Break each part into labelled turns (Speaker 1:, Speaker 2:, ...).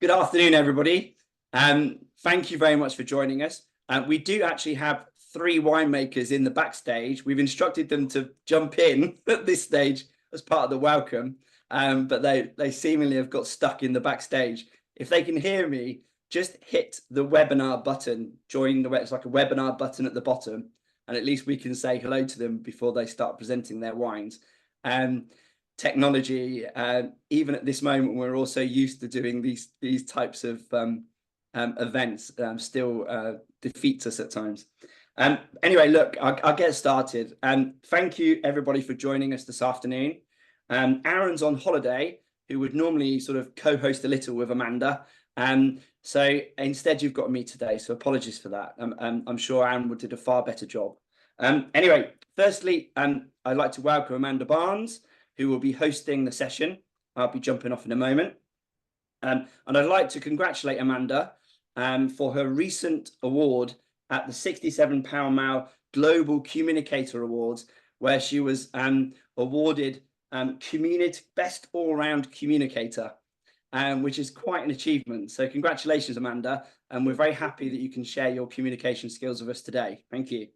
Speaker 1: Good afternoon, everybody. Thank you very much for joining us. We do actually have 3 winemakers in the backstage. We've instructed them to jump in at this stage as part of the welcome, but they seemingly have got stuck in the backstage. If they can hear me, just hit the webinar button, join the web. It's like a webinar button at the bottom, and at least we can say hello to them before they start presenting their wines. Technology, even at this moment, we're also used to doing these types of events, still defeats us at times. Anyway, look, I'll get started. Thank you, everybody, for joining us this afternoon. Aaron's on holiday, who would normally sort of co-host a little with Amanda. So instead, you've got me today, so apologies for that. I'm sure Aaron did a far better job. Anyway, firstly, I'd like to welcome Amanda Barnes, who will be hosting the session. I'll be jumping off in a moment. And I'd like to congratulate Amanda for her recent award at the 67 Pall Mall Global Communicator Awards, where she was awarded Best All-Round Communicator, which is quite an achievement. So congratulations, Amanda. And we're very happy that you can share your communication skills with us today. Thank you.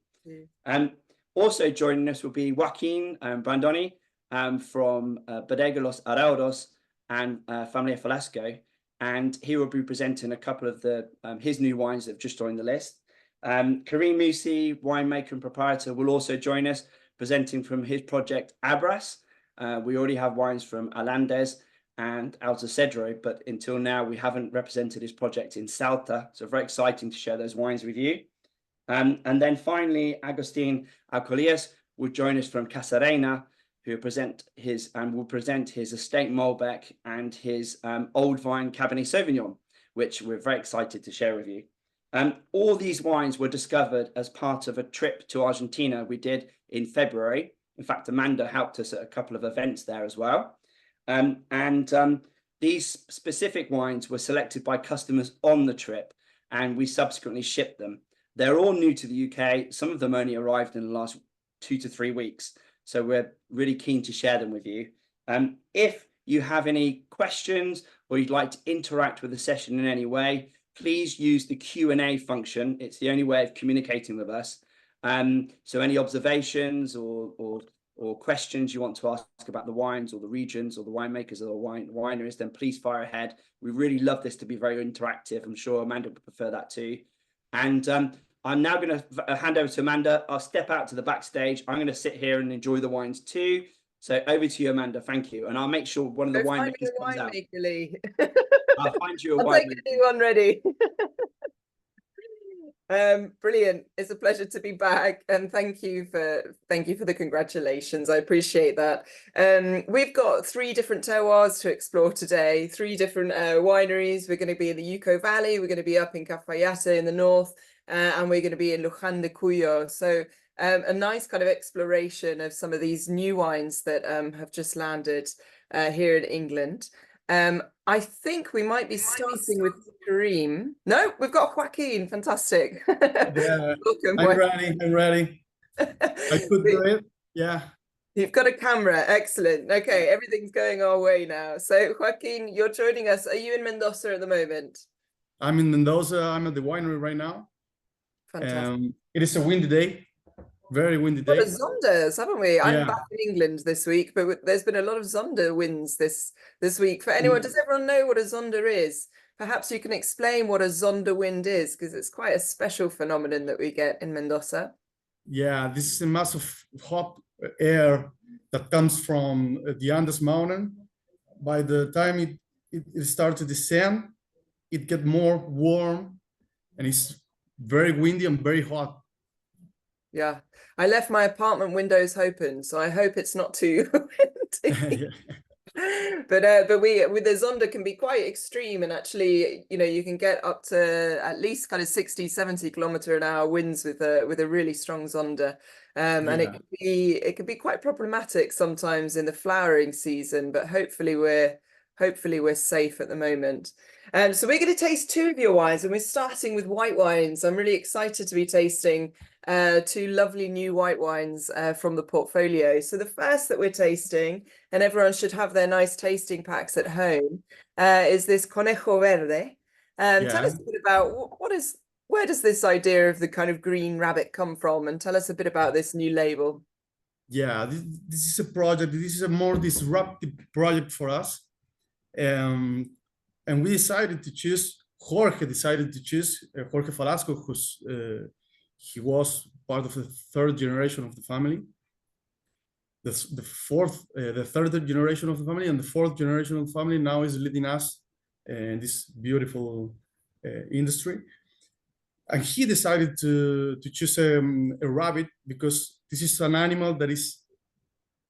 Speaker 1: Also joining us will be Joaquin Brandini, from Bodega Los Haroldos and Familia Falasco, and he will be presenting a couple of his new wines that have just joined the list. Karim Mussi, winemaker and proprietor, will also join us, presenting from his project Abras. We already have wines from Allandes and Alta Cedro, but until now we haven't represented his project in Salta, so very exciting to share those wines with you. And then finally, Agustin Alcoleas will join us from Casarena, who will present his estate Malbec and his old vine Cabernet Sauvignon, which we're very excited to share with you. All these wines were discovered as part of a trip to Argentina we did in February. In fact, Amanda helped us at a couple of events there as well. These specific wines were selected by customers on the trip, and we subsequently shipped them. They're all new to the UK. Some of them only arrived in the last 2 to 3 weeks. So we're really keen to share them with you. If you have any questions or you'd like to interact with the session in any way, please use the Q&A function. It's the only way of communicating with us. So any observations or questions you want to ask about the wines or the regions or the winemakers or the wineries, then please fire ahead. We really love this to be very interactive. I'm sure Amanda would prefer that too. And I'm now going to hand over to Amanda. I'll step out to the backstage. I'm going to sit here and enjoy the wines too. So over to you, Amanda. Thank you. And I'll make sure one of the winemakers comes out. I'll find you a winemaker.
Speaker 2: I'll take a new one ready. Brilliant. It's a pleasure to be back, and thank you for the congratulations. I appreciate that. We've got 3 different terroirs to explore today, 3 different wineries. We're going to be in the Uco Valley, we're going to be up in Cafayate in the north, and we're going to be in Luján de Cuyo. So a nice kind of exploration of some of these new wines that have just landed here in England. I think we might be starting with Karim. No, we've got Joaquin. Fantastic.
Speaker 3: Yeah,
Speaker 2: welcome.
Speaker 3: I'm ready. I could do it. Yeah.
Speaker 2: You've got a camera. Excellent. Okay, everything's going our way now. So Joaquin, you're joining us. Are you in Mendoza at the moment?
Speaker 3: I'm in Mendoza. I'm at the winery right now.
Speaker 2: Fantastic.
Speaker 3: It is a windy day. Very windy day.
Speaker 2: A lot of Zonders, haven't we?
Speaker 3: Yeah.
Speaker 2: I'm back in England this week, but there's been a lot of Zonder winds this week. For anyone, does everyone know what a Zonder is? Perhaps you can explain what a Zonder wind is, because it's quite a special phenomenon that we get in Mendoza.
Speaker 3: Yeah, this is a mass of hot air that comes from the Andes mountain. By the time it starts to descend, it gets more warm, and it's very windy and very hot.
Speaker 2: Yeah, I left my apartment windows open, so I hope it's not too windy. But with the Zonder can be quite extreme, and actually, you can get up to at least kind of 60-70 km/h winds with a really strong Zonder, and it can be quite problematic sometimes in the flowering season. But hopefully hopefully we're safe at the moment. So we're going to taste two of your wines, and we're starting with white wines. I'm really excited to be tasting two lovely new white wines from the portfolio. So the first that we're tasting, and everyone should have their nice tasting packs at home, is this Conejo Verde. Tell us a bit about where does this idea of the kind of green rabbit come from, and tell us a bit about this new label.
Speaker 3: Yeah, this is a project. This is a more disruptive project for us, and we decided to choose. Jorge decided to choose Jorge Falasco, who's he was part of the third generation of the family. The third generation of the family, and the fourth generation of the family now is leading us in this beautiful industry. And he decided to choose a rabbit because this is an animal that is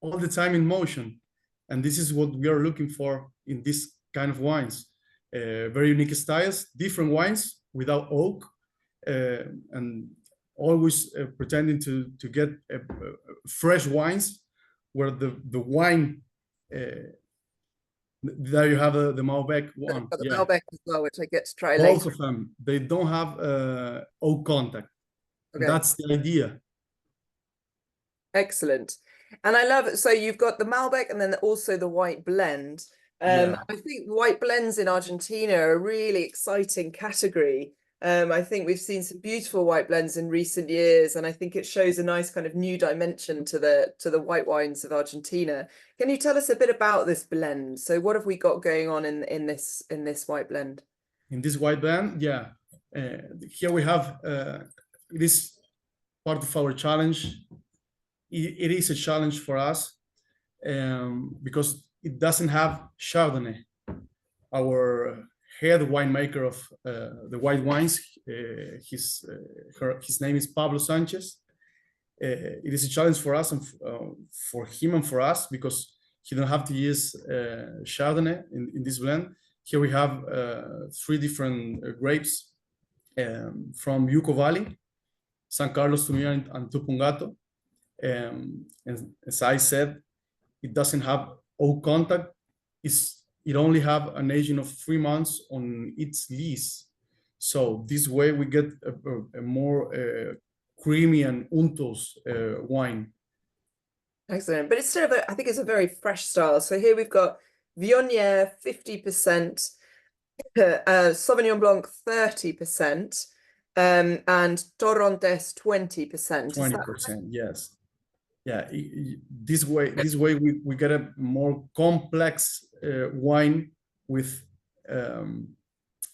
Speaker 3: all the time in motion. And this is what we are looking for in this kind of wines. Very unique styles, different wines without oak, and always pretending to get fresh wines where the wine, there you have the Malbec one.
Speaker 2: The Malbec as well, which I get to try
Speaker 3: Both
Speaker 2: later.
Speaker 3: of them, they don't have oak contact.
Speaker 2: Okay.
Speaker 3: That's the idea.
Speaker 2: Excellent. And I love it. So you've got the Malbec and then also the white blend. I think white blends in Argentina are a really exciting category. I think we've seen some beautiful white blends in recent years, and I think it shows a nice kind of new dimension to the white wines of Argentina. Can you tell us a bit about this blend? So what have we got going on in this white blend?
Speaker 3: In this white blend, yeah. Here we have it is part of our challenge. It is a challenge for us because it doesn't have Chardonnay. Our head winemaker of the white wines, his name is Pablo Sanchez. It is a challenge for us and for him and for us because he don't have to use Chardonnay in this blend. Here we have 3 different grapes from Yucco Valley, San Carlos, Tunuyán, and Tupungato. And as I said, it doesn't have oak contact. It only have an aging of 3 months on its lees. So this way we get a more creamy and untos wine.
Speaker 2: Excellent. But it's still, I think it's a very fresh style. So here we've got Viognier 50%, Sauvignon Blanc 30%, and Torrontes 20%.
Speaker 3: 20%, yes. Yeah, this way we get a more complex wine with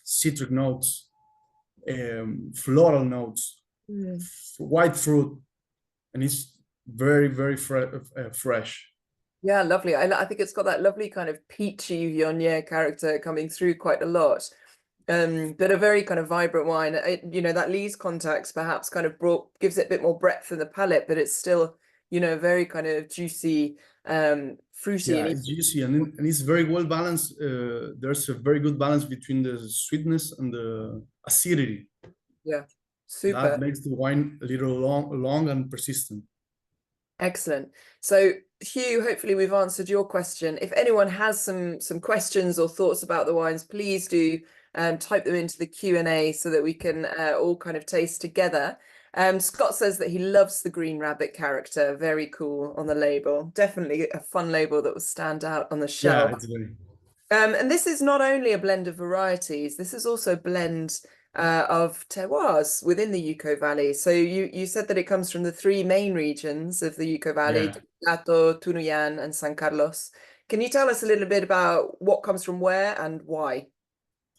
Speaker 3: citric notes, floral notes, white fruit, and it's very, very fresh.
Speaker 2: Yeah, lovely. I think it's got that lovely kind of peachy Viognier character coming through quite a lot. But a very kind of vibrant wine. That lees context perhaps kind of gives it a bit more breadth in the palate, but it's still, very kind of juicy, fruity.
Speaker 3: Yeah, it's juicy and it's very well balanced. There's a very good balance between the sweetness and the acidity.
Speaker 2: Yeah, super.
Speaker 3: That makes the wine a little long and persistent.
Speaker 2: Excellent. So Hugh, hopefully we've answered your question. If anyone has some questions or thoughts about the wines, please do type them into the Q&A so that we can all kind of taste together. Scott says that he loves the green rabbit character. Very cool on the label. Definitely a fun label that will stand out on the shelf.
Speaker 3: Yeah, it's very...
Speaker 2: And this is not only a blend of varieties, this is also a blend of terroirs within the Yucco Valley. So you said that it comes from the 3 main regions of the Yucco Valley, Tupungato, Tunuyán, and San Carlos. Can you tell us a little bit about what comes from where and why?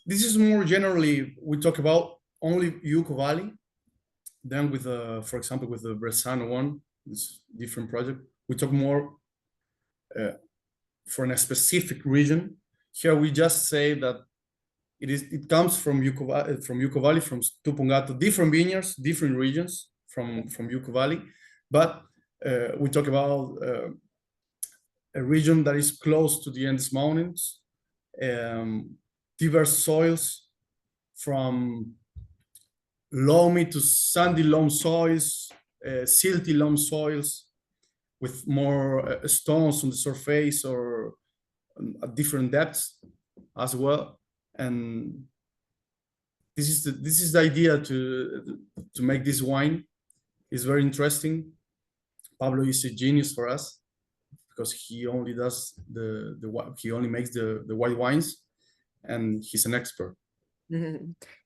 Speaker 3: This is more generally, we talk about only Yucco Valley. Then with, for example, with the Bressano one, this different project, we talk more for a specific region. Here we just say that it comes from Yucco Valley, from Tupungato, different vineyards, different regions from Yucco Valley. But we talk about a region that is close to the Andes Mountains, diverse soils from loamy to sandy loam soils, silty loam soils with more stones on the surface or at different depths as well. And this is the idea to make this wine. It's very interesting. Pablo is a genius for us because he only does he only makes the white wines, and he's an expert.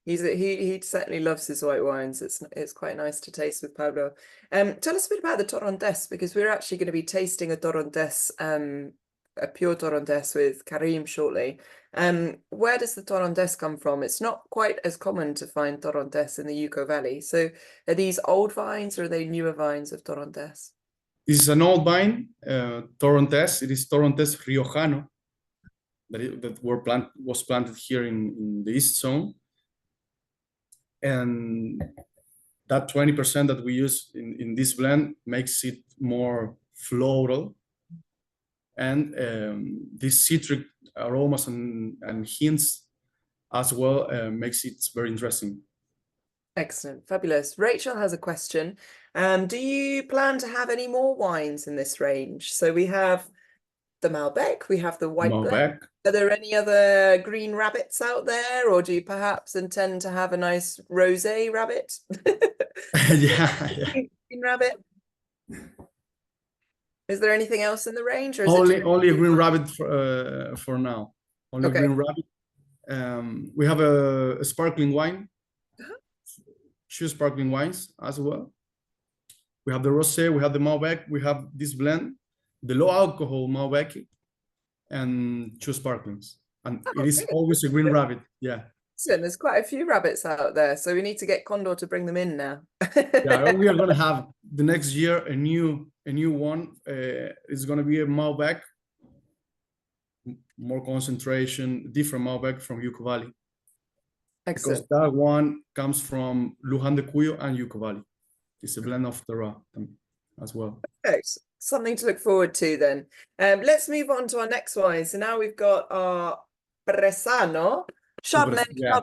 Speaker 2: He certainly loves his white wines. It's quite nice to taste with Pablo. Tell us a bit about the Torrontés, because we're actually going to be tasting a Torrontés, a pure Torrontés with Karim shortly. Where does the Torrontés come from? It's not quite as common to find Torrontés in the Uco Valley. So are these old vines or are they newer vines of Torrontés?
Speaker 3: This is an old vine, Torrontés. It is Torrontés Riojano that was planted here in the East Zone. And that 20% that we use in this blend makes it more floral. And these citric aromas and hints as well makes it very interesting.
Speaker 2: Excellent, fabulous. Rachel has a question. Do you plan to have any more wines in this range? So we have the Malbec, we have the white blend. Are there any other green rabbits out there, or do you perhaps intend to have a nice rosé rabbit?
Speaker 3: Yeah.
Speaker 2: Green rabbit. Is there anything else in the range, or is
Speaker 3: only a green rabbit for now? Only
Speaker 2: okay.
Speaker 3: Green rabbit. We have a sparkling wine. Two sparkling wines as well. We have the rosé, we have the Malbec, we have this blend, the low alcohol Malbec, and two sparklings. And it is always a green rabbit. Yeah.
Speaker 2: Listen, there's quite a few rabbits out there, so we need to get Condor to bring them in now.
Speaker 3: Yeah, we are gonna have the next year a new one. It's gonna be a Malbec, more concentration, different Malbec from Uco Valley.
Speaker 2: Excellent.
Speaker 3: Because that one comes from Luján de Cuyo and Uco Valley. It's a blend of the raw as well.
Speaker 2: Perfect. Something to look forward to then. Let's move on to our next wine. So now we've got our Bressano Chardonnay,
Speaker 3: Yeah.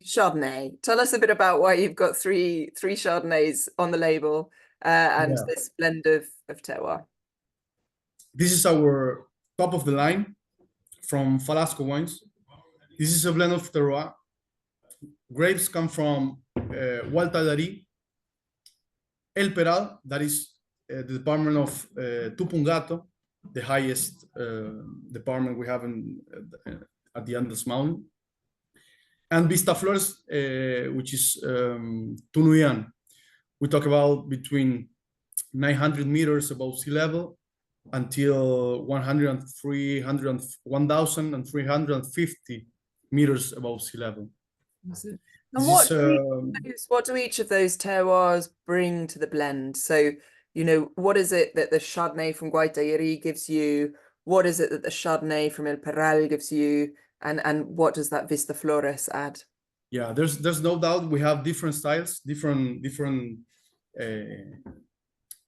Speaker 2: Chardonnay. Tell us a bit about why you've got three Chardonnays on the label and this blend of terroir.
Speaker 3: This is our top of the line from Falasco wines. This is a blend of terroir. Grapes come from Gualtallarí, El Peral, that is the department of Tupungato, the highest department we have at the Andes Mountain, and Vistaflores, which is Tunuyán. We talk about between 900 meters above sea level until 1,350 meters above sea level.
Speaker 2: And what do each of those terroirs bring to the blend? So, you know, what is it that the Chardonnay from Gualtallarí gives you? What is it that the Chardonnay from El Peral gives you? And what does that Vistaflores add?
Speaker 3: Yeah, there's no doubt we have different styles, we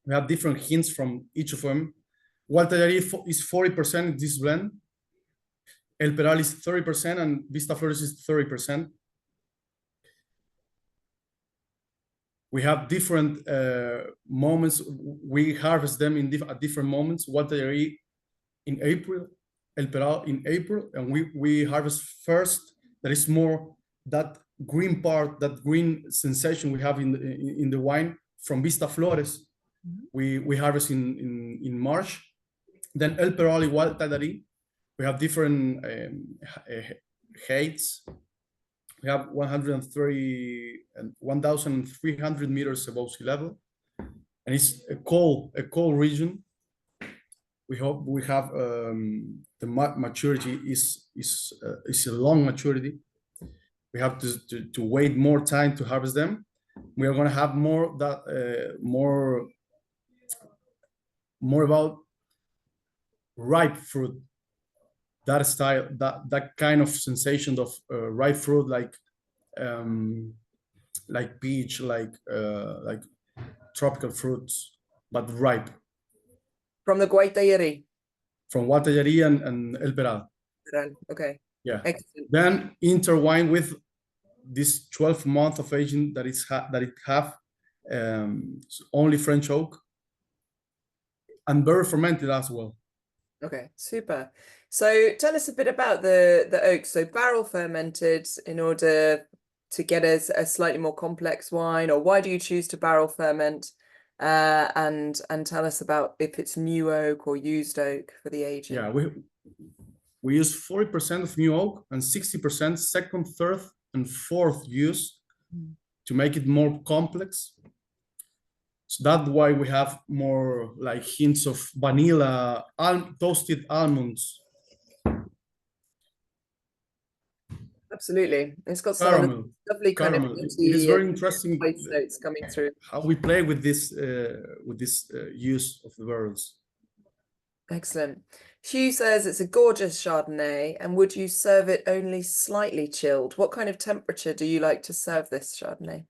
Speaker 3: have different hints from each of them. Gualtallarí is 40% in this blend. El Peral is 30% and Vistaflores is 30%. We have different moments. We harvest them at different moments. Gualtallarí in April, El Peral in April, and we harvest first. There is more that green part, that green sensation we have in the wine from Vistaflores. We harvest in March. Then El Peral y Gualtallarí, we have different heights. We have 1,300 meters above sea level, and it's a cold region. We hope we have the maturity is a long maturity. We have to wait more time to harvest them. We are going to have more about ripe fruit. That style, that kind of sensation of ripe fruit, like peach, like tropical fruits, but ripe.
Speaker 2: From the Gualtallarí.
Speaker 3: From Gualtallarí and El Peral.
Speaker 2: Okay.
Speaker 3: Yeah.
Speaker 2: Excellent.
Speaker 3: Then intertwined with this 12 month of aging that it have only French oak and very fermented as well.
Speaker 2: Okay, super. So tell us a bit about the oak. So barrel fermented in order to get a slightly more complex wine, or why do you choose to barrel ferment? And tell us about if it's new oak or used oak for the aging.
Speaker 3: Yeah, we use 40% of new oak and 60% second, third, and fourth use to make it more complex. So that's why we have more like hints of vanilla, toasted almonds.
Speaker 2: Absolutely. It's got some
Speaker 3: Caramel.
Speaker 2: lovely kind
Speaker 3: Caramel.
Speaker 2: of
Speaker 3: It is very interesting
Speaker 2: spice notes coming through.
Speaker 3: how we play with this use of the barrels.
Speaker 2: Excellent. Hugh says it's a gorgeous Chardonnay, and would you serve it only slightly chilled? What kind of temperature do you like to serve this Chardonnay?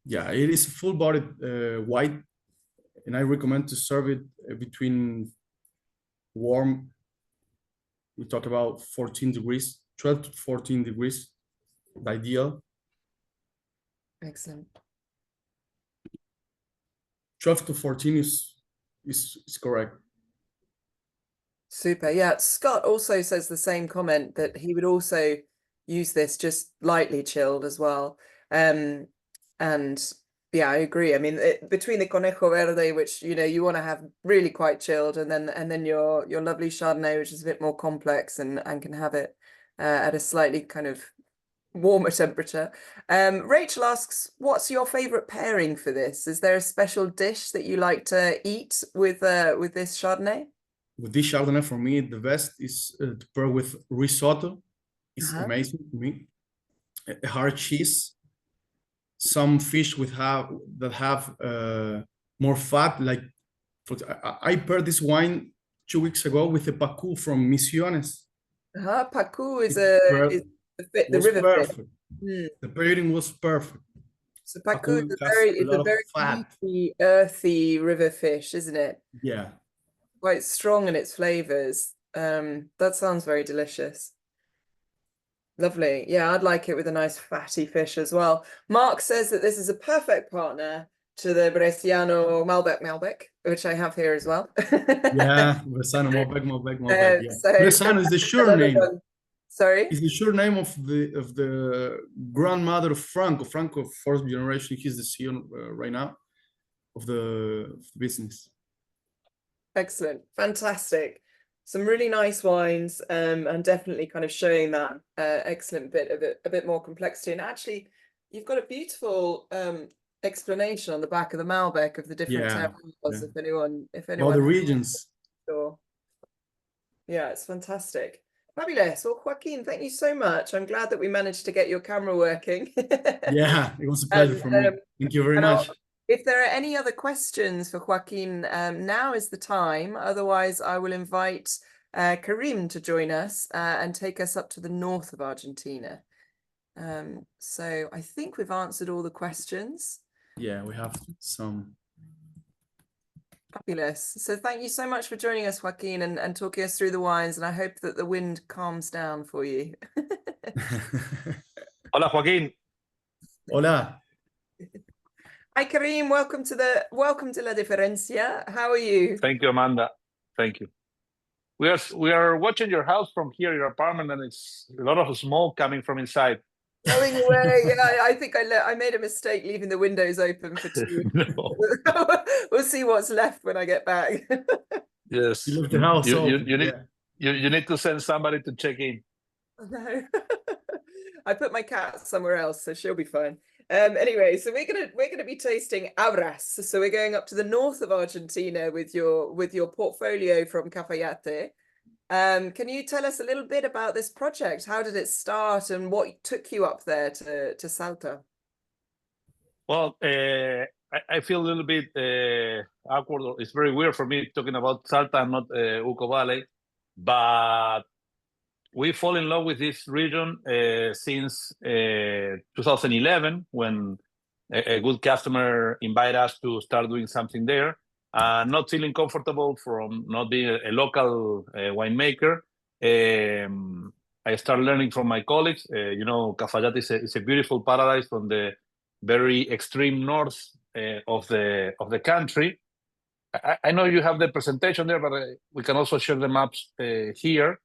Speaker 3: Yeah, it is a full-bodied white, and I recommend to serve it between warm. We talk about 14 degrees, 12 to 14 degrees, the ideal.
Speaker 2: Excellent.
Speaker 3: 12 to 14 is correct.
Speaker 2: Super. Yeah. Scott also says the same comment, that he would also use this just lightly chilled as well. And yeah, I agree. I mean, between the Conejo Verde, which you want to have really quite chilled, and then your lovely Chardonnay, which is a bit more complex and can have it at a slightly kind of warmer temperature. Rachel asks, what's your favorite pairing for this? Is there a special dish that you like to eat with this Chardonnay?
Speaker 3: With this Chardonnay, for me, the best is to pair with risotto. It's amazing to me. A hard cheese, some fish that have more fat. Like I paired this wine 2 weeks ago with a pacu from Misiones.
Speaker 2: Pacu is
Speaker 3: the
Speaker 2: river
Speaker 3: perfect.
Speaker 2: fish.
Speaker 3: The pairing was perfect.
Speaker 2: So pacu is a very meaty, earthy river fish, isn't it?
Speaker 3: Yeah.
Speaker 2: Quite strong in its flavors. That sounds very delicious. Lovely. Yeah, I'd like it with a nice fatty fish as well. Mark says that this is a perfect partner to the Bressano Malbec, which I have here as well.
Speaker 3: Yeah, Bressano Malbec. Yeah.
Speaker 2: So
Speaker 3: Bressano is the sure name.
Speaker 2: Sorry?
Speaker 3: It's the sure name of the grandmother of Franco. Franco, fourth generation, he's the CEO right now of the business.
Speaker 2: Excellent. Fantastic. Some really nice wines, and definitely kind of showing that excellent bit of it, a bit more complexity. And actually, you've got a beautiful explanation on the back of the Malbec of the different terroirs. If anyone
Speaker 3: all the regions.
Speaker 2: Sure. Yeah, it's fantastic. Fabulous. Well, Joaquin, thank you so much. I'm glad that we managed to get your camera working.
Speaker 3: Yeah, it was a pleasure for me. Thank you very much.
Speaker 2: If there are any other questions for Joaquin, now is the time. Otherwise, I will invite Karim to join us and take us up to the north of Argentina. So I think we've answered all the questions.
Speaker 3: Yeah, we have some.
Speaker 2: Fabulous. So thank you so much for joining us, Joaquin, and talking us through the wines. And I hope that the wind calms down for you.
Speaker 4: Hola, Joaquin.
Speaker 3: Hola.
Speaker 2: Hi, Karim. Welcome to La Diferencia. How are you?
Speaker 4: Thank you, Amanda. Thank you. We are watching your house from here, your apartment, and it's a lot of smoke coming from inside.
Speaker 2: Going away. Yeah, I think I made a mistake leaving the windows open for 2 weeks.
Speaker 4: No.
Speaker 2: We'll see what's left when I get back.
Speaker 4: Yes.
Speaker 3: You left the house open.
Speaker 4: You need to send somebody to check in.
Speaker 2: No. I put my cat somewhere else, so she'll be fine. Anyway, so we're gonna be tasting Abras. So we're going up to the north of Argentina with your portfolio from Cafayate. Can you tell us a little bit about this project? How did it start, and what took you up there to Salta?
Speaker 4: Well, I feel a little bit awkward. It's very weird for me talking about Salta and not Uco Valley, but we fall in love with this region since 2011, when a good customer invited us to start doing something there. Not feeling comfortable from not being a local winemaker, I started learning from my colleagues. Cafayate is a beautiful paradise from the very extreme north of the country. I know you have the presentation there, but we can also share the maps here.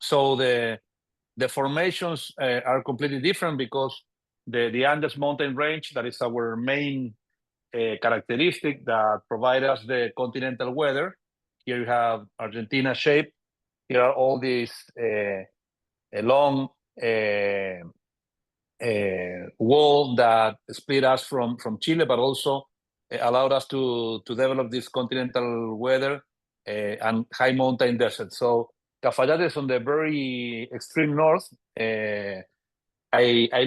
Speaker 4: So the formations are completely different because the Andes mountain range, that is our main characteristic that provide us the continental weather. Here you have Argentina shape. Here are all these long wall that split us from Chile, but also allowed us to develop this continental weather and high mountain desert. So Cafayate is on the very extreme north. I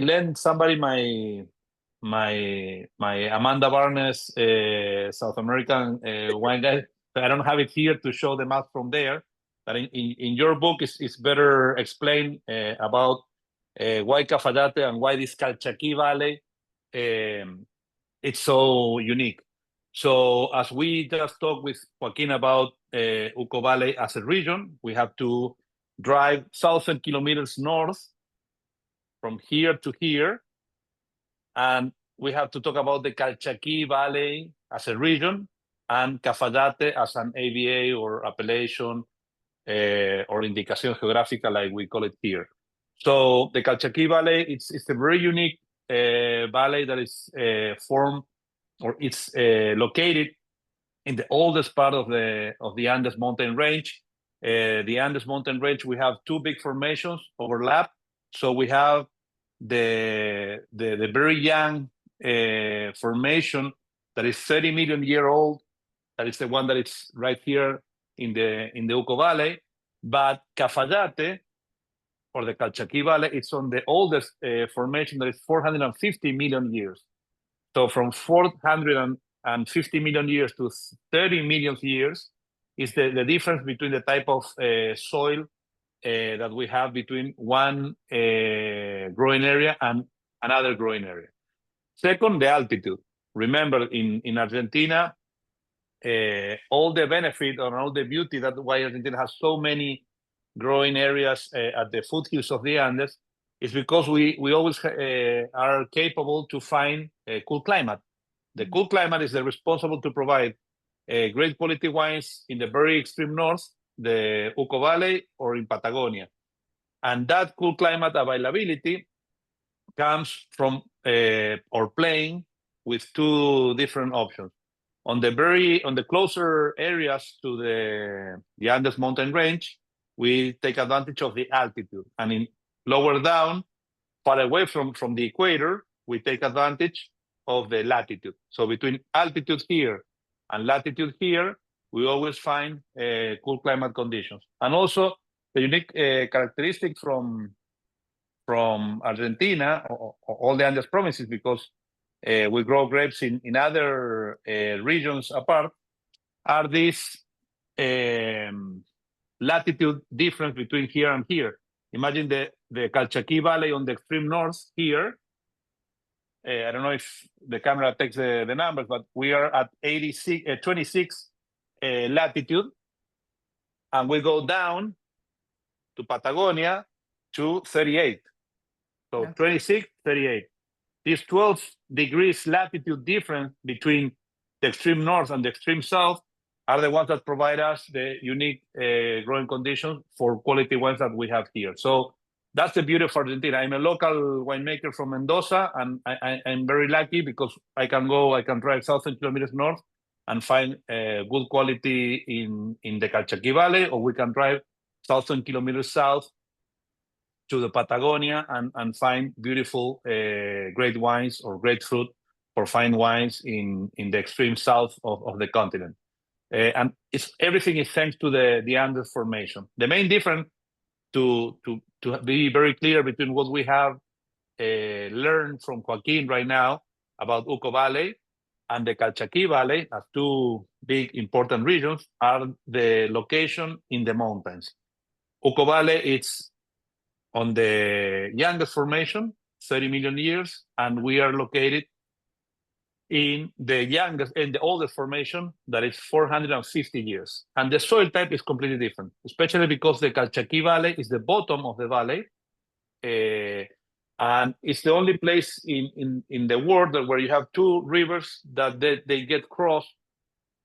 Speaker 4: lent somebody my Amanda Barnes South American wine guide. I don't have it here to show the map from there, but in your book it's better explained about why Cafayate and why this Calchaquí Valley it's so unique. So as we just talked with Joaquin about Uco Valley as a region, we have to drive 1,000 kilometers north from here to here, and we have to talk about the Calchaquí Valley as a region and Cafayate as an AVA or appellation or indicación geográfica, like we call it here. So the Calchaquí Valley, it's a very unique valley that is formed, or it's located in the oldest part of the Andes mountain range. The Andes mountain range, we have two big formations overlap. So we have the very young formation that is 30 million year old. That is the one that is right here in the Uco Valley. But Cafayate, or the Calchaquí Valley, it's on the oldest formation that is 450 million years. So from 450 million years to 30 million years is the difference between the type of soil that we have between one growing area and another growing area. Second, the altitude. Remember, in Argentina, all the benefit or all the beauty, that's why Argentina has so many growing areas at the foothills of the Andes, is because we always are capable to find a cool climate. The cool climate is responsible to provide great quality wines in the very extreme north, the Uco Valley, or in Patagonia. And that cool climate availability comes from or playing with two different options. On the closer areas to the Andes mountain range, we take advantage of the altitude. And in lower down, far away from the equator, we take advantage of the latitude. So between altitude here and latitude here, we always find cool climate conditions. And also the unique characteristic from Argentina, all the Andes provinces, because we grow grapes in other regions apart, are this latitude difference between here and here. Imagine the Calchaquí Valley on the extreme north here. I don't know if the camera takes the numbers, but we are at 26 latitude, and we go down to Patagonia to 38. So yeah. 26, 38. This 12 degrees latitude difference between the extreme north and the extreme south are the ones that provide us the unique growing conditions for quality wines that we have here. So that's the beauty of Argentina. I'm a local winemaker from Mendoza, and I'm very lucky because I can drive 1,000 kilometers north and find good quality in the Calchaquí Valley, or we can drive 1,000 kilometers south to the Patagonia and find beautiful great wines or great fruit for fine wines in the extreme south of the continent. And everything is thanks to the Andes formation. The main difference, to be very clear, between what we have learned from Joaquin right now about Uco Valley and the Calchaquí Valley as two big important regions, are the location in the mountains. Uco Valley, it's on the youngest formation, 30 million years, and we are located in the oldest formation that is 450 years. And the soil type is completely different, especially because the Calchaquí Valley is the bottom of the valley. And it's the only place in the world where you have two rivers that they get crossed.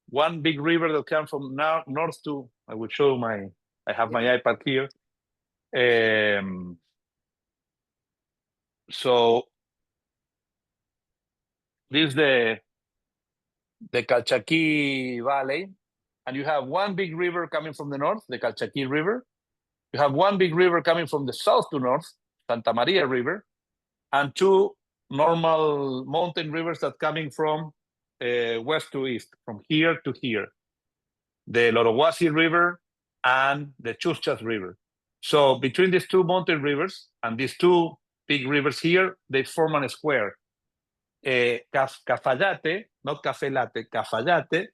Speaker 4: One big river that comes from north to, I will show I have my iPad here. So this is the Calchaquí Valley, and you have one big river coming from the north, the Calchaquí River. You have one big river coming from the south to north, Santa Maria River, and two normal mountain rivers that coming from west to east, from here to here, the Lorohuasi River and the Chuchas River. So between these two mountain rivers and these two big rivers here, they form a square. Cafayate, not cafe latte, Cafayate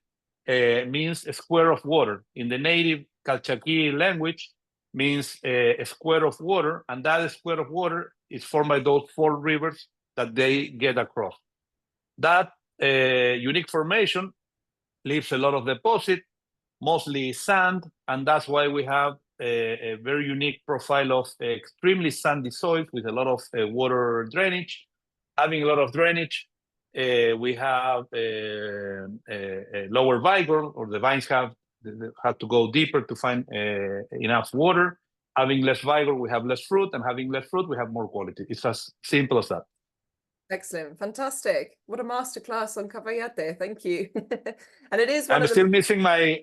Speaker 4: means a square of water. In the native Calchaquí language, means a square of water, and that square of water is formed by those four rivers that they get across. That unique formation leaves a lot of deposit, mostly sand, and that's why we have a very unique profile of extremely sandy soils with a lot of water drainage. Having a lot of drainage, we have a lower vigor, or the vines have to go deeper to find enough water. Having less vigor, we have less fruit, and having less fruit, we have more quality. It's as simple as that.
Speaker 2: Excellent, fantastic! What a masterclass on Cafayate. Thank you. And it is one
Speaker 4: I'm
Speaker 2: of the...
Speaker 4: still missing my.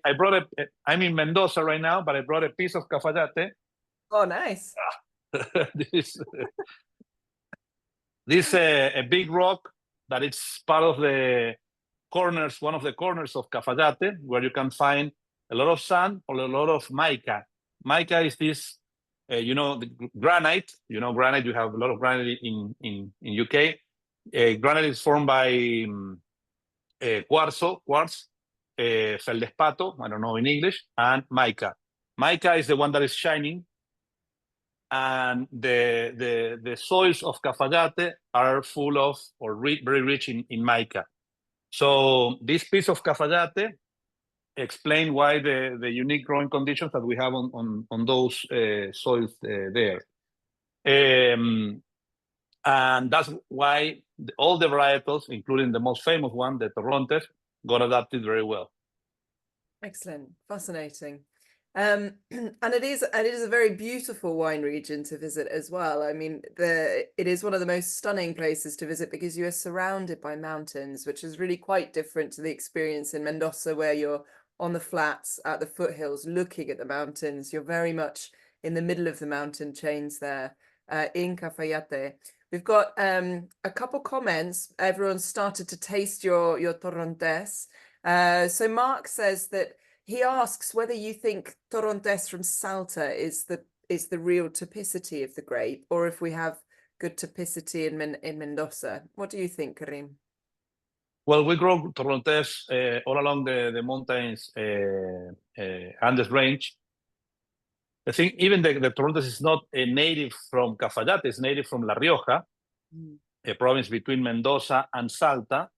Speaker 4: I'm in Mendoza right now, but I brought a piece of Cafayate.
Speaker 2: Oh, nice.
Speaker 4: This a big rock that it's part of the corners, one of the corners of Cafayate, where you can find a lot of sand or a lot of mica. Mica is this, the granite. Granite. You have a lot of granite in UK. Granite is formed by quartz, feldespato, I don't know in English, and mica. Mica is the one that is shining, and the soils of Cafayate are full of, or very rich in mica. So this piece of Cafayate explain why the unique growing conditions that we have on those soils there. And that's why all the varietals, including the most famous one, the Torrontes, got adapted very well.
Speaker 2: Excellent, fascinating. And it is a very beautiful wine region to visit as well. I mean, it is one of the most stunning places to visit because you are surrounded by mountains, which is really quite different to the experience in Mendoza, where you're on the flats at the foothills looking at the mountains. You're very much in the middle of the mountain chains there in Cafayate. We've got a couple comments. Everyone's started to taste your Torrontes. So Mark says that he asks whether you think Torrontes from Salta is the real typicity of the grape, or if we have good typicity in Mendoza. What do you think, Karim?
Speaker 4: Well, we grow Torrontes all along the mountains, Andes range. I think even the Torrontes is not a native from Cafayate, it's native from La Rioja, a province between Mendoza and Salta.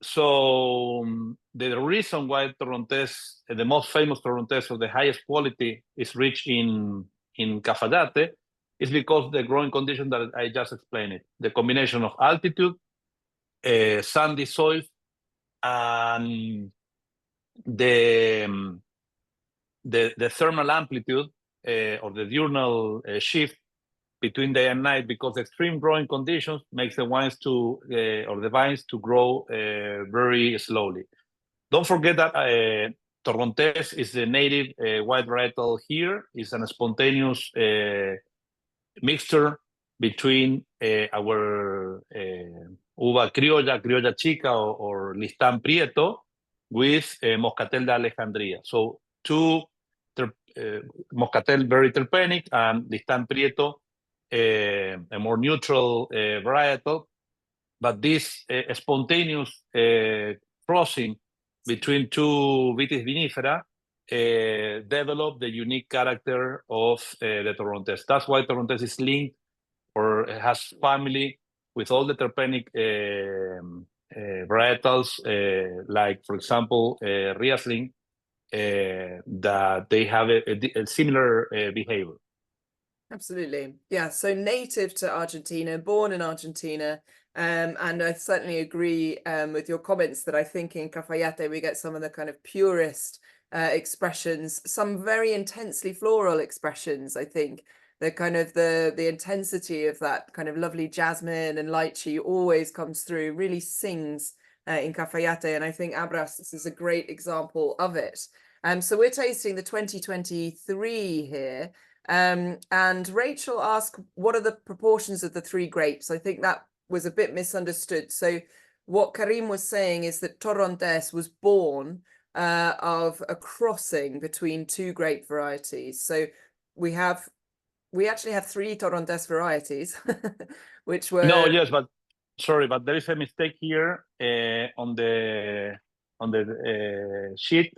Speaker 4: So the reason why Torrontes, the most famous Torrontes of the highest quality, is rich in Cafayate is because the growing condition that I just explained it. The combination of altitude, sandy soil, and the thermal amplitude or the diurnal shift between day and night, because extreme growing conditions makes the wines or the vines to grow very slowly. Don't forget that Torrontes is the native white varietal here. It's a spontaneous mixture between our uva criolla chica or listán prieto with moscatel de Alejandría. So two moscatel very terpenic and listán prieto a more neutral varietal, but this spontaneous crossing between two vitis vinifera develop the unique character of the Torrontes. That's why Torrontes is linked or has family with all the terpenic varietals, like, for example, Riesling, that they have a similar behavior.
Speaker 2: Absolutely. Yeah. So native to Argentina, born in Argentina. And I certainly agree with your comments that I think in Cafayate we get some of the kind of purest expressions, some very intensely floral expressions, I think, the kind of the intensity of that kind of lovely jasmine and lychee always comes through, really sings in Cafayate. And I think Abras, this is a great example of it. So we're tasting the 2023 here. And Rachel asked, what are the proportions of the three grapes? I think that was a bit misunderstood. So what Karim was saying is that Torrontes was born of a crossing between two grape varieties. So we actually have three Torrontes varieties, which were...
Speaker 4: No, yes, but sorry, but there is a mistake here on the sheet.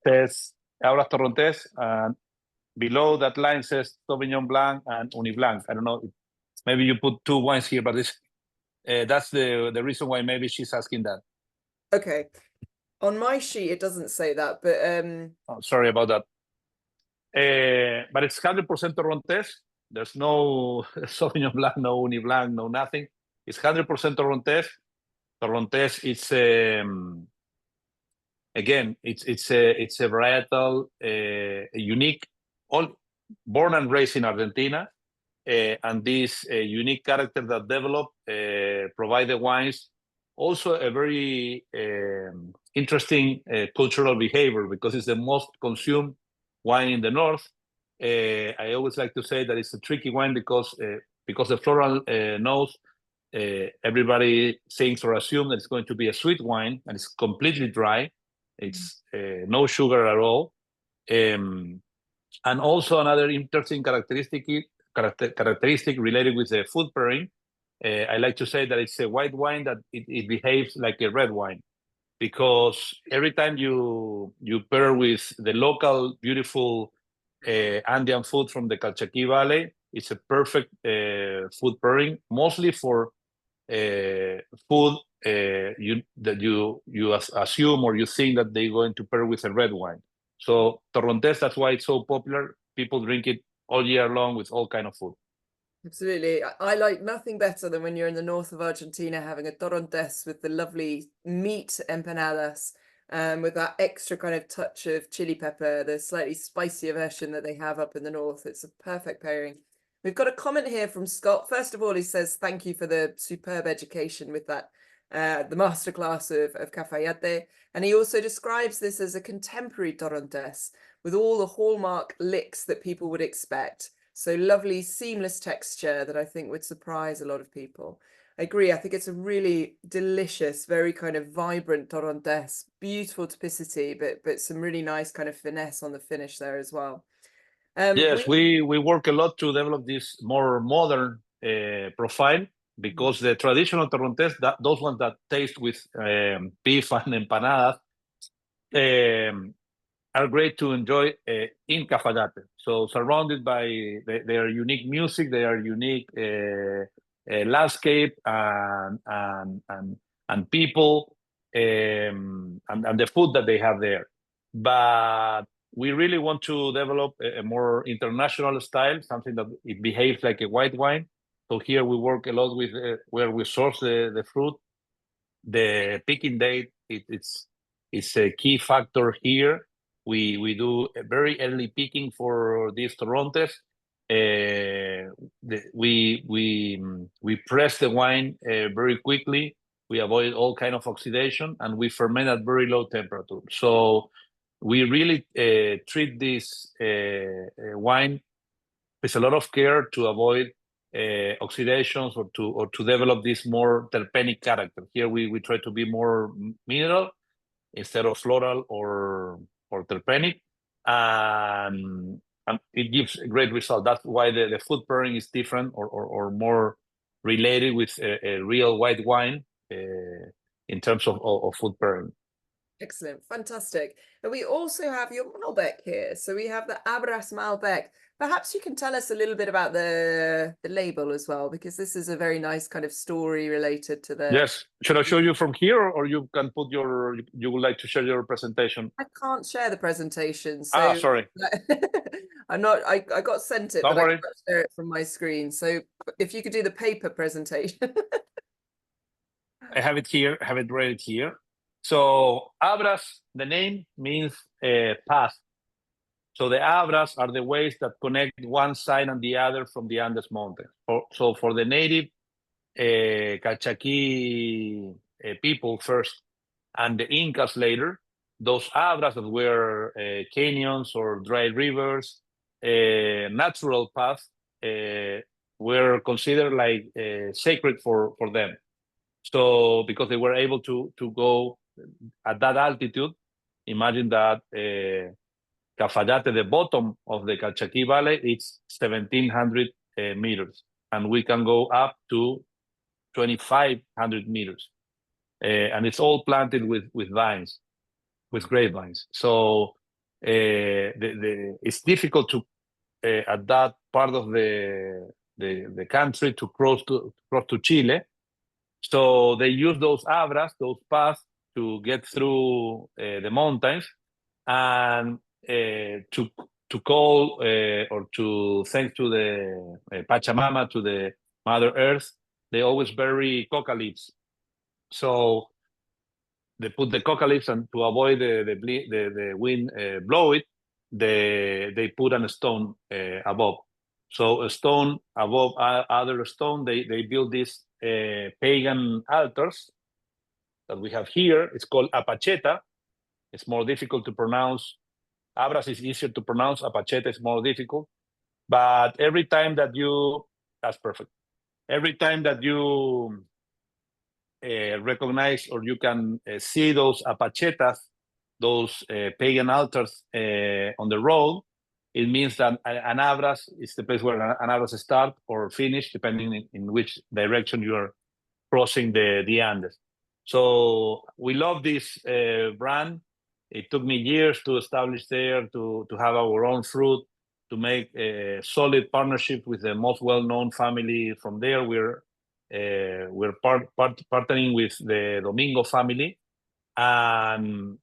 Speaker 4: Says Abras Torrontes, and below that line says Sauvignon Blanc and Uni Blanc. I don't know. Maybe you put two wines here, but that's the reason why maybe she's asking that.
Speaker 2: Okay. On my sheet, it doesn't say that, but...
Speaker 4: Oh, sorry about that. But it's 100% Torrontes. There's no Sauvignon Blanc, no Uni Blanc, no nothing. It's 100% Torrontes. Torrontes, it's again, it's a varietal, unique, all born and raised in Argentina, and this unique character that developed provide the wines also a very interesting cultural behavior, because it's the most consumed wine in the north. I always like to say that it's a tricky wine because the floral nose, everybody thinks or assumes that it's going to be a sweet wine, and it's completely dry. It's no sugar at all. And also another interesting characteristic related with the food pairing. I like to say that it's a white wine that it behaves like a red wine, because every time you pair with the local beautiful Andean food from the Calchaquí Valley, it's a perfect food pairing, mostly for food that you assume or you think that they're going to pair with a red wine. So Torrontes, that's why it's so popular. People drink it all year long with all kind of food.
Speaker 2: Absolutely. I like nothing better than when you're in the north of Argentina having a Torrontes with the lovely meat empanadas, with that extra kind of touch of chili pepper, the slightly spicier version that they have up in the north. It's a perfect pairing. We've got a comment here from Scott. First of all, he says, thank you for the superb education with that, the masterclass of Cafayate. And he also describes this as a contemporary Torrontes with all the hallmark licks that people would expect. So lovely, seamless texture that I think would surprise a lot of people. I agree. I think it's a really delicious, very kind of vibrant Torrontes, beautiful typicity, but some really nice kind of finesse on the finish there as well.
Speaker 4: Yes, we work a lot to develop this more modern profile, because the traditional Torrontes, those ones that taste with beef and empanadas, are great to enjoy in Cafayate. So surrounded by their unique music, their unique landscape and people, and the food that they have there. But we really want to develop a more international style, something that it behaves like a white wine. So here we work a lot with where we source the fruit. The picking date, it's a key factor here. We do a very early picking for these Torrontes. We press the wine very quickly. We avoid all kind of oxidation, and we ferment at very low temperature. So we really treat this wine with a lot of care to avoid oxidations or to develop this more terpenic character. Here we try to be more mineral instead of floral or terpenic, and it gives a great result. That's why the food pairing is different or more related with a real white wine in terms of food pairing.
Speaker 2: Excellent, fantastic. And we also have your Malbec here. So we have the Abras Malbec. Perhaps you can tell us a little bit about the label as well, because this is a very nice kind of story related to the...
Speaker 4: Yes. Should I show you from here, or you can put you would like to share your presentation?
Speaker 2: I can't share the presentation. So
Speaker 4: sorry.
Speaker 2: I got sent it,
Speaker 4: Don't
Speaker 2: but
Speaker 4: worry.
Speaker 2: I can't share it from my screen. So if you could do the paper presentation.
Speaker 4: I have it here, have it ready here. So Abras, the name means path. So the Abras are the ways that connect one side and the other from the Andes Mountains. So for the native Calchaquí people first, and the Incas later, those Abras that were canyons or dry rivers, natural paths, were considered like sacred for them. So because they were able to go at that altitude, imagine that Cafayate, the bottom of the Calchaquí Valley, it's 1,700 meters, and we can go up to 2,500 meters. And it's all planted with vines, with grapevines. So it's difficult to at that part of the country to cross to Chile. So they use those Abras, those paths, to get through the mountains, and to call or to thank to the Pachamama, to the Mother Earth. They always bury coca leaves. So they put the coca leaves, and to avoid the wind blow it, they put a stone above. So a stone above other stone, they build these pagan altars that we have here. It's called apacheta. It's more difficult to pronounce. Abras is easier to pronounce. Apacheta is more difficult. But every time that that's perfect. Every time that you recognize or you can see those apachetas, those pagan altars on the road, it means that an Abras is the place where an Abras start or finish, depending in which direction you are crossing the Andes. So we love this brand. It took me years to establish there, to have our own fruit, to make a solid partnership with the most well-known family from there. We're partnering with the Domingo family, and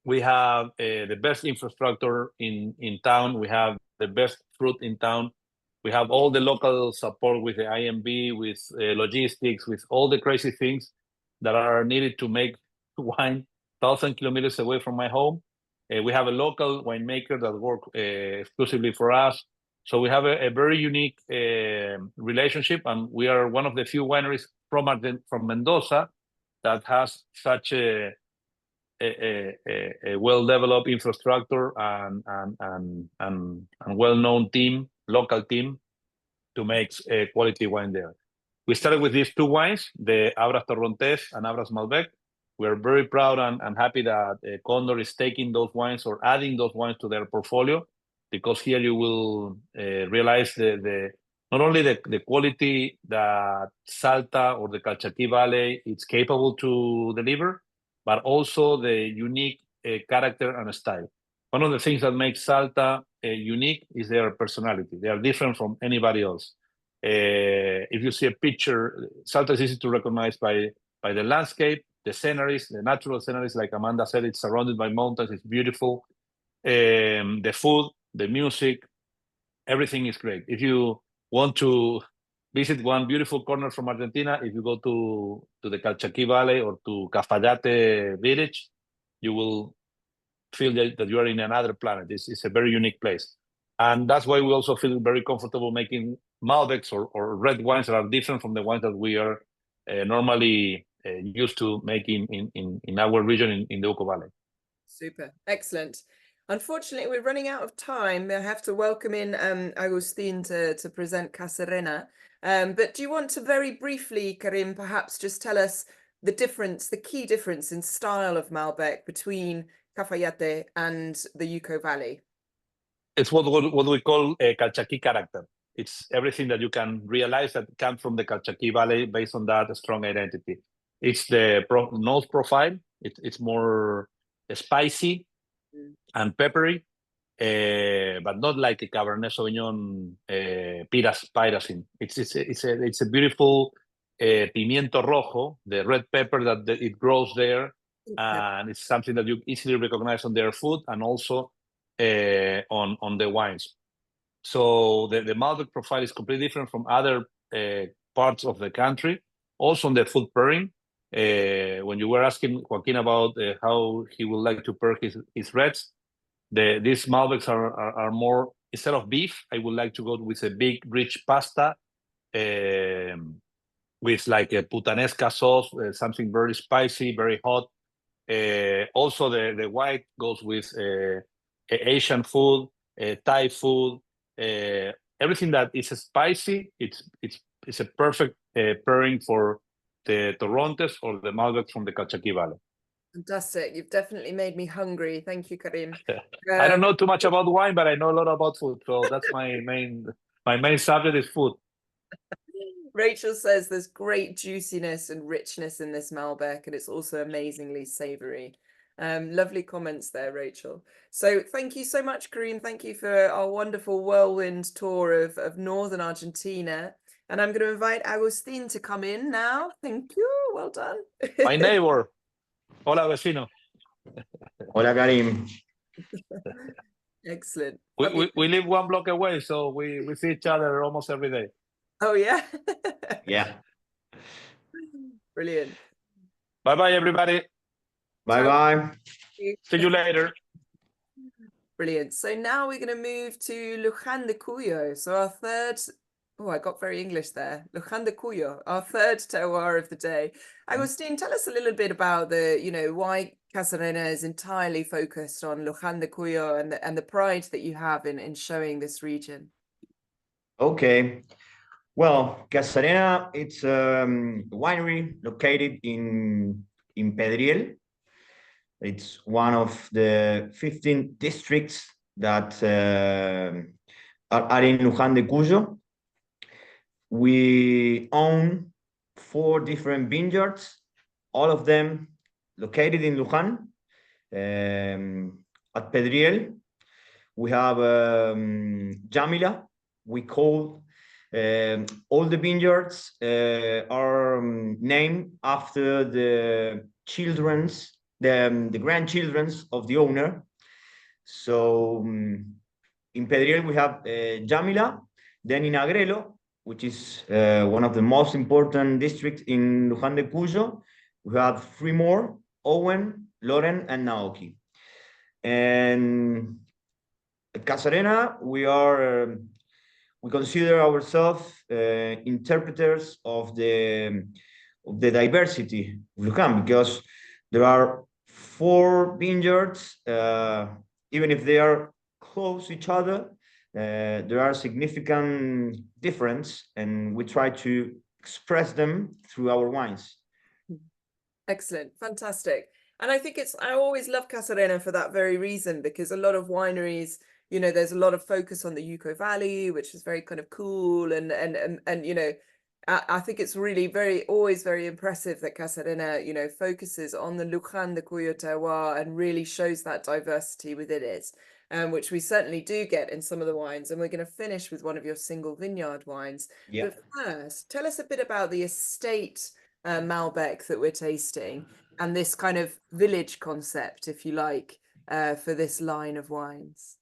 Speaker 4: we have the best infrastructure in town. We have the best fruit in town. We have all the local support with the IMB, with logistics, with all the crazy things that are needed to make wine 1,000 kilometers away from my home. We have a local winemaker that works exclusively for us. So we have a very unique relationship, and we are one of the few wineries from Mendoza that has such a well-developed infrastructure and well-known team, local team, to make quality wine there. We started with these two wines, the Abras Torrontes and Abras Malbec. We're very proud and happy that Condor is taking those wines or adding those wines to their portfolio, because here you will realize not only the quality that Salta or the Calchaquí Valley is capable to deliver, but also the unique character and style. One of the things that makes Salta unique is their personality. They are different from anybody else. If you see a picture, Salta is easy to recognize by the landscape, the sceneries, the natural sceneries, like Amanda said, it's surrounded by mountains, it's beautiful. The food, the music, everything is great. If you want to visit one beautiful corner from Argentina, if you go to the Calchaquí Valley or to Cafayate village, you will feel that you are in another planet. It's a very unique place. And that's why we also feel very comfortable making Malbecs or red wines that are different from the ones that we are normally used to making in our region in the Uco Valley.
Speaker 2: Super, excellent. Unfortunately, we're running out of time. I have to welcome in Agustin to present Casarena. But do you want to very briefly, Karim, perhaps just tell us the key difference in style of Malbec between Cafayate and the Uco Valley?
Speaker 4: It's what we call a Calchaquí character. It's everything that you can realize that comes from the Calchaquí Valley based on that strong identity. It's the nose profile. It's more spicy and peppery, but not like a Cabernet Sauvignon pyracin. It's a beautiful pimiento rojo, the red pepper that it grows there, and it's something that you easily recognize on their food and also on the wines. So the Malbec profile is completely different from other parts of the country. Also on the food pairing, when you were asking Joaquin about how he would like to pair his reds, these Malbecs are more, instead of beef, I would like to go with a big rich pasta with like a puttanesca sauce, something very spicy, very hot. Also, the white goes with Asian food, Thai food, everything that is spicy. It's a perfect pairing for the Torrontes or the Malbec from the Calchaquí Valley.
Speaker 2: Fantastic. You've definitely made me hungry. Thank you, Karim.
Speaker 4: I don't know too much about wine, but I know a lot about food. So that's my main subject is food.
Speaker 2: Rachel says there's great juiciness and richness in this Malbec, and it's also amazingly savory. Lovely comments there, Rachel. So thank you so much, Karim. Thank you for our wonderful whirlwind tour of northern Argentina. And I'm going to invite Agustin to come in now. Thank you. Well done.
Speaker 4: My neighbor. Hola, vecino.
Speaker 5: Hola, Karim.
Speaker 2: Excellent.
Speaker 4: We live 1 block away, so we see each other almost every day.
Speaker 2: Oh, yeah.
Speaker 5: Yeah.
Speaker 2: Brilliant.
Speaker 4: Bye-bye, everybody.
Speaker 5: Bye-bye.
Speaker 4: See you later.
Speaker 2: Brilliant. So now we're going to move to Luján de Cuyo. So our third, oh, I got very English there. Luján de Cuyo, our third terroir of the day. Agustin, tell us a little bit about why Casarena is entirely focused on Luján de Cuyo and the pride that you have in showing this region.
Speaker 5: Okay. Well, Casarena, it's a winery located in Pedriel. It's one of the 15 districts that are in Luján de Cuyo. We own 4 different vineyards, all of them located in Luján. At Pedriel, we have Jamila. We call all the vineyards are named after the grandchildren of the owner. So in Pedriel we have Jamila, then in Agrelo, which is one of the most important districts in Luján de Cuyo, we have 3 more: Owen, Loren, and Naoki. And at Casarena, we consider ourselves interpreters of the diversity of Luján, because there are 4 vineyards, even if they are close to each other, there are significant difference, and we try to express them through our wines.
Speaker 2: Excellent. Fantastic. And I think I always love Casarena for that very reason, because a lot of wineries, there's a lot of focus on the Uco Valley, which is very kind of cool. And I think it's really always very impressive that Casarena, focuses on the Luján de Cuyo terroir and really shows that diversity within it, which we certainly do get in some of the wines. And we're going to finish with one of your single vineyard wines.
Speaker 5: Yeah.
Speaker 2: But first, tell us a bit about the estate Malbec that we're tasting and this kind of village concept, if you like, for this line of wines.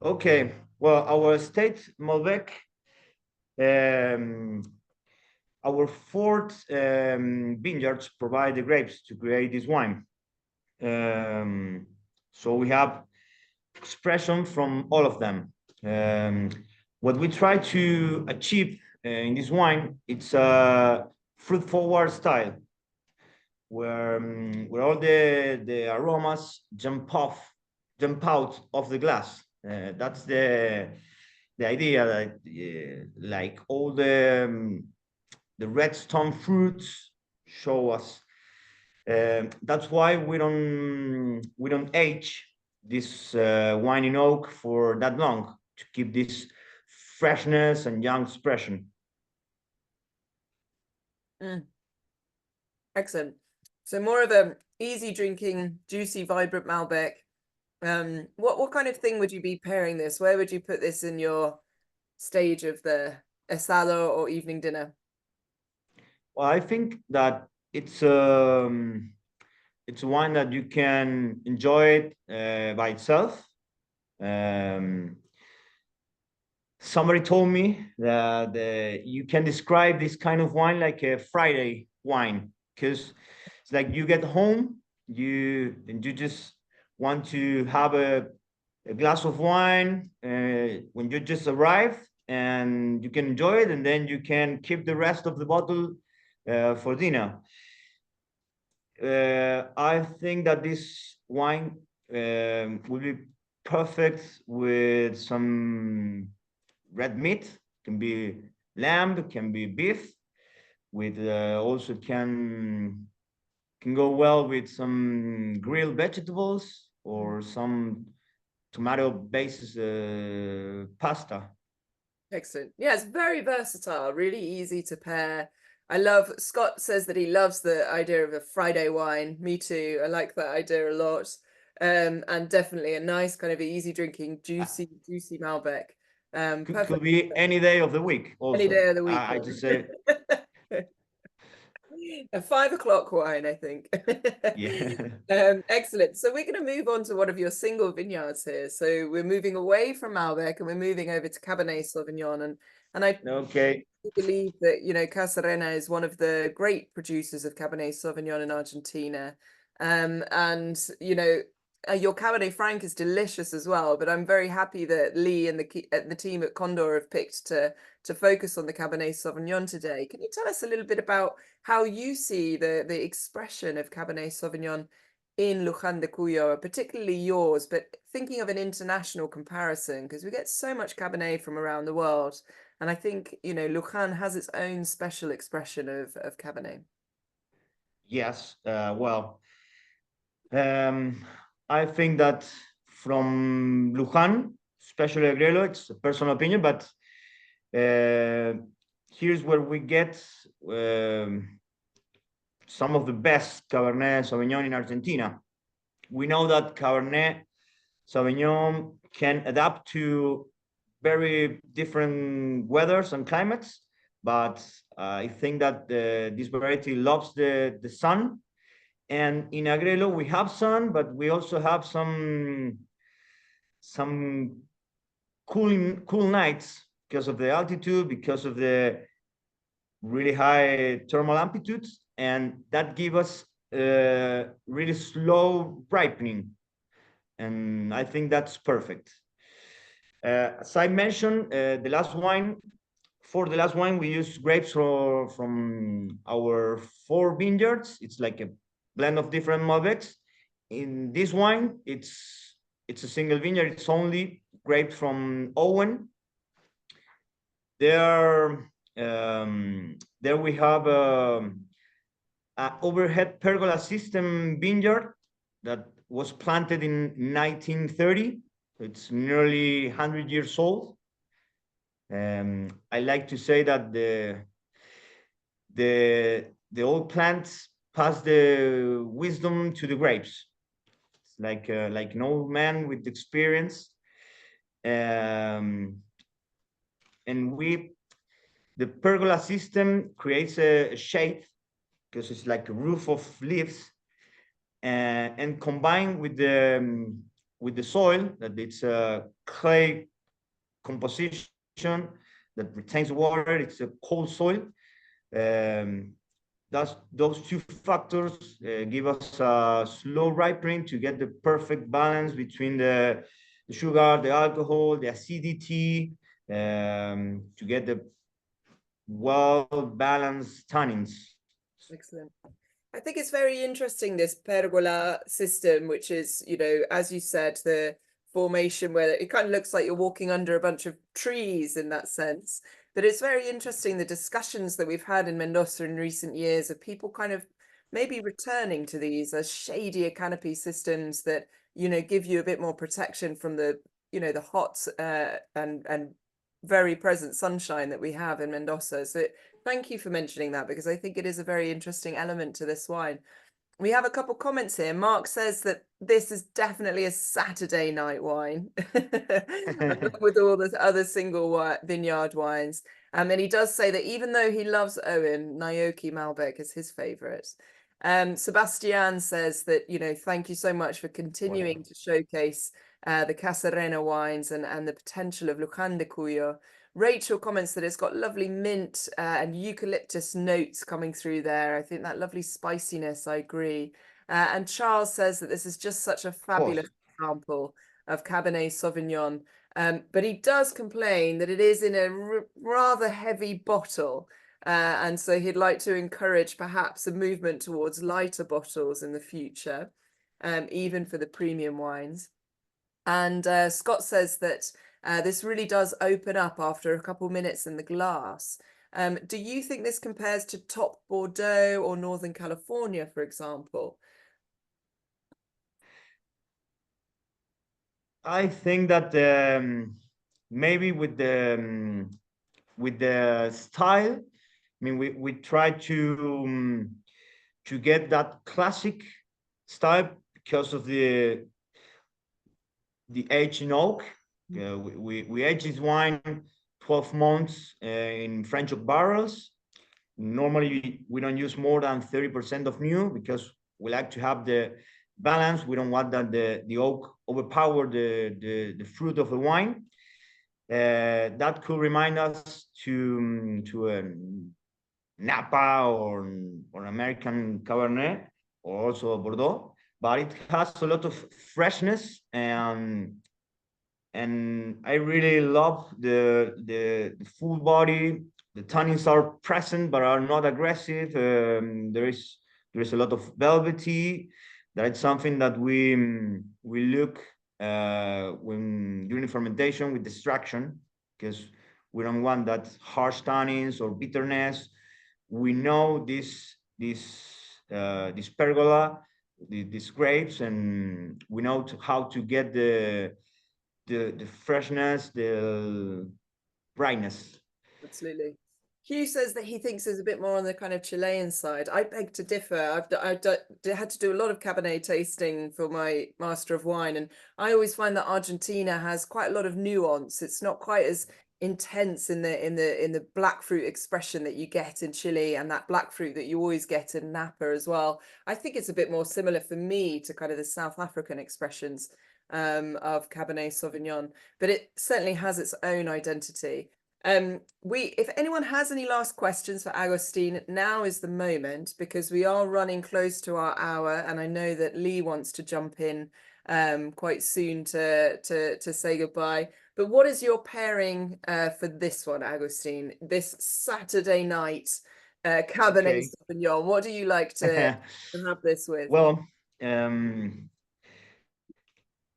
Speaker 5: Okay, well, our estate Malbec, our 4th vineyards provide the grapes to create this wine. So we have expression from all of them. What we try to achieve in this wine, it's a fruit-forward style, where all the aromas jump out of the glass. That's the idea, that like all the red stone fruits show us. That's why we don't age this wine in oak for that long, to keep this freshness and young expression.
Speaker 2: Excellent. So more of a easy drinking, juicy, vibrant Malbec. What kind of thing would you be pairing this? Where would you put this in your stage of the asado or evening dinner?
Speaker 5: Well, I think that it's a wine that you can enjoy it by itself. Somebody told me that you can describe this kind of wine like a Friday wine, because it's like you get home, you just want to have a glass of wine when you just arrive, and you can enjoy it, and then you can keep the rest of the bottle for dinner. I think that this wine will be perfect with some red meat. Can be lamb, can be beef. With also can go well with some grilled vegetables or some tomato-based pasta.
Speaker 2: Excellent. Yeah, it's very versatile, really easy to pair. I love, Scott says that he loves the idea of a Friday wine. Me too. I like that idea a lot. And definitely a nice kind of easy drinking, juicy Malbec.
Speaker 5: Could be any day of the week also.
Speaker 2: Any day of the week.
Speaker 5: I just say
Speaker 2: a 5 o'clock wine, I think.
Speaker 5: yeah.
Speaker 2: Excellent. So we're going to move on to one of your single vineyards here. So we're moving away from Malbec and we're moving over to Cabernet Sauvignon. And I believe that, you know, Casarena is one of the great producers of Cabernet Sauvignon in Argentina. And, you know, your Cabernet Franc is delicious as well, but I'm very happy that Lee and the team at Condor have picked to focus on the Cabernet Sauvignon today. Can you tell us a little bit about how you see the expression of Cabernet Sauvignon in Luján de Cuyo, particularly yours, but thinking of an international comparison, because we get so much Cabernet from around the world. And I think, you know, Luján has its own special expression of Cabernet.
Speaker 5: Yes, well, I think that from Luján, especially Agrelo, it's a personal opinion, but here's where we get some of the best Cabernet Sauvignon in Argentina. We know that Cabernet Sauvignon can adapt to very different weathers and climates, but I think that this variety loves the sun. And in Agrelo, we have sun, but we also have some cool nights because of the altitude, because of the really high thermal amplitudes, and that give us really slow ripening. And I think that's perfect. As I mentioned, for the last wine, we use grapes from our 4 vineyards. It's like a blend of different Malbecs. In this wine, it's a single vineyard. It's only grapes from Owen. There we have an overhead pergola system vineyard that was planted in 1930. It's nearly 100 years old. I like to say that the old plants pass the wisdom to the grapes. It's like an old man with experience. And the pergola system creates a shade because it's like a roof of leaves, and combined with the soil, that it's a clay composition that retains water. It's a cold soil. Those 2 factors give us a slow ripening to get the perfect balance between the sugar, the alcohol, the acidity, to get the well-balanced tannins.
Speaker 2: Excellent. I think it's very interesting, this pergola system, which is, you know, as you said, the formation where it kind of looks like you're walking under a bunch of trees in that sense. But it's very interesting, the discussions that we've had in Mendoza in recent years of people kind of maybe returning to these as shadier canopy systems that, you know, give you a bit more protection from the, you know, the hot and very present sunshine that we have in Mendoza. So thank you for mentioning that, because I think it is a very interesting element to this wine. We have a couple comments here. Mark says that this is definitely a Saturday night wine with all the other single vineyard wines. And he does say that even though he loves Owen, Naoki Malbec is his favorite. Sebastian says that, you know, thank you so much for continuing to showcase the Casarena wines and the potential of Luján de Cuyo. Rachel comments that it's got lovely mint and eucalyptus notes coming through there. I think that lovely spiciness, I agree. And Charles says that this is just such a fabulous example of Cabernet Sauvignon. But he does complain that it is in a rather heavy bottle. And so he'd like to encourage perhaps a movement towards lighter bottles in the future, even for the premium wines. And Scott says that this really does open up after a couple minutes in the glass. Do you think this compares to top Bordeaux or Northern California, for example?
Speaker 5: I think that maybe with the style, I mean, we try to get that classic style because of the age in oak. We age this wine 12 months in French oak barrels. Normally, we don't use more than 30% of new because we like to have the balance. We don't want that the oak overpower the fruit of the wine. That could remind us to Napa or American Cabernet or also Bordeaux, but it has a lot of freshness and I really love the full body. The tannins are present but are not aggressive. There is a lot of velvety. That's something that we look when during fermentation with extraction, because we don't want that harsh tannins or bitterness. We know this pergola, these grapes, and we know how to get the freshness, the brightness.
Speaker 2: Absolutely. Hugh says that he thinks there's a bit more on the kind of Chilean side. I beg to differ. I've had to do a lot of Cabernet tasting for my Master of Wine, and I always find that Argentina has quite a lot of nuance. It's not quite as intense in the black fruit expression that you get in Chile, and that black fruit that you always get in Napa as well. I think it's a bit more similar for me to kind of the South African expressions of Cabernet Sauvignon, but it certainly has its own identity. If anyone has any last questions for Agustin, now is the moment, because we are running close to our hour, and I know that Lee wants to jump in quite soon to say goodbye. But what is your pairing for this one, Agustin? This Saturday night Cabernet Sauvignon. What do you like to have this with?
Speaker 5: Well,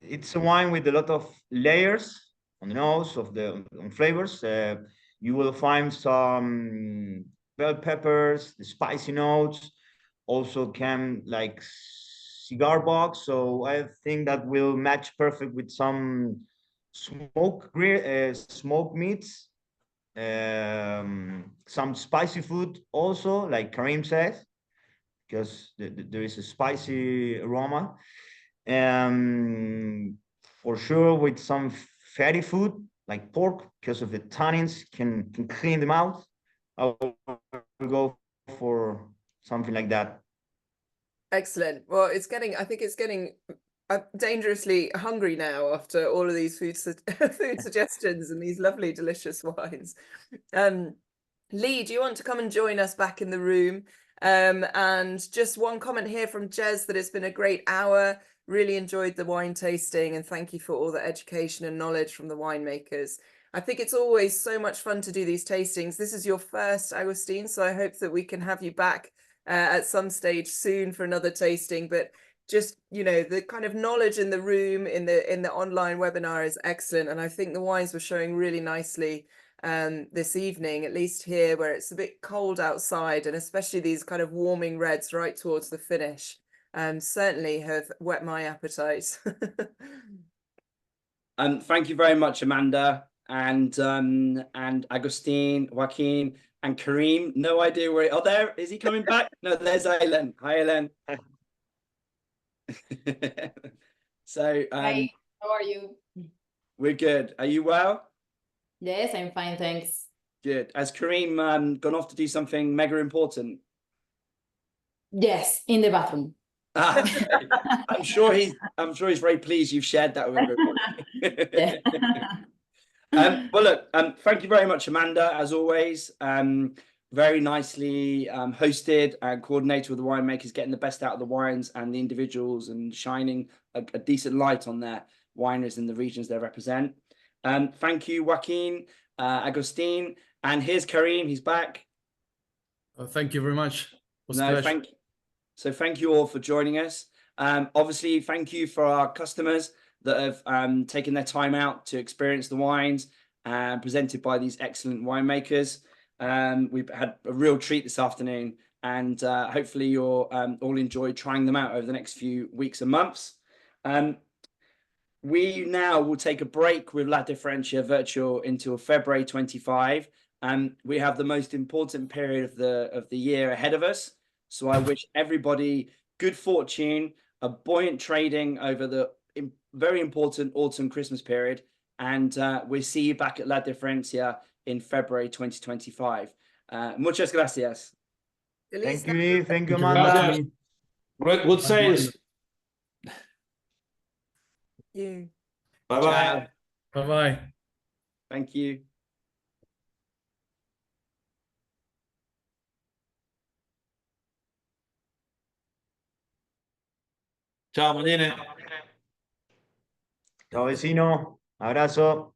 Speaker 5: it's a wine with a lot of layers on the nose of on flavors. You will find some bell peppers, the spicy notes, also can like cigar box. So I think that will match perfect with some smoked meats, some spicy food also, like Karim says, because there is a spicy aroma. For sure with some fatty food like pork, because of the tannins can clean them out. I'll go for something like that.
Speaker 2: Excellent. Well, I think it's getting dangerously hungry now after all of these food suggestions and these lovely, delicious wines. Lee, do you want to come and join us back in the room? And just one comment here from Jez that it's been a great hour. Really enjoyed the wine tasting, and thank you for all the education and knowledge from the winemakers. I think it's always so much fun to do these tastings. This is your first, Agustin, so I hope that we can have you back at some stage soon for another tasting. But just, you know, the kind of knowledge in the room in the online webinar is excellent, and I think the wines were showing really nicely this evening, at least here where it's a bit cold outside, and especially these kind of warming reds right towards the finish. Certainly have whet my appetite.
Speaker 1: Thank you very much, Amanda, and Agustin, Joaquin, and Karim. No idea where. Oh, there is he coming back? No, there's Ellen. Hi, Ellen. So,
Speaker 6: hi, how are you?
Speaker 1: We're good. Are you well?
Speaker 6: Yes, I'm fine, thanks.
Speaker 1: Good. Has Karim gone off to do something mega important?
Speaker 6: Yes, in the bathroom.
Speaker 1: I'm sure he's very pleased you've shared that with everybody. Well, look, thank you very much, Amanda, as always. Very nicely hosted and coordinated with the winemakers, getting the best out of the wines and the individuals and shining a decent light on their wineries and the regions they represent. Thank you, Joaquin, Agustin, and here's Karim. He's back.
Speaker 3: Thank you very much. It was a
Speaker 1: No,
Speaker 3: pleasure.
Speaker 1: thank you all for joining us. Obviously, thank you for our customers that have taken their time out to experience the wines presented by these excellent winemakers. We've had a real treat this afternoon, and hopefully you'll all enjoy trying them out over the next few weeks and months. We now will take a break with La Diferencia Virtual until February 25. We have the most important period of the year ahead of us. So I wish everybody good fortune, a buoyant trading over the very important autumn Christmas period, and we'll see you back at La Diferencia in February 2025. Muchas gracias.
Speaker 5: Thank you, Eve. Thank you,
Speaker 3: Thank you very much.
Speaker 5: Amanda.
Speaker 4: Great, good sales.
Speaker 2: You.
Speaker 4: Bye
Speaker 1: Ciao.
Speaker 4: bye.
Speaker 3: Bye-bye.
Speaker 1: Thank you.
Speaker 4: Ciao, Martínez.
Speaker 5: Chao, vecino. Abrazo.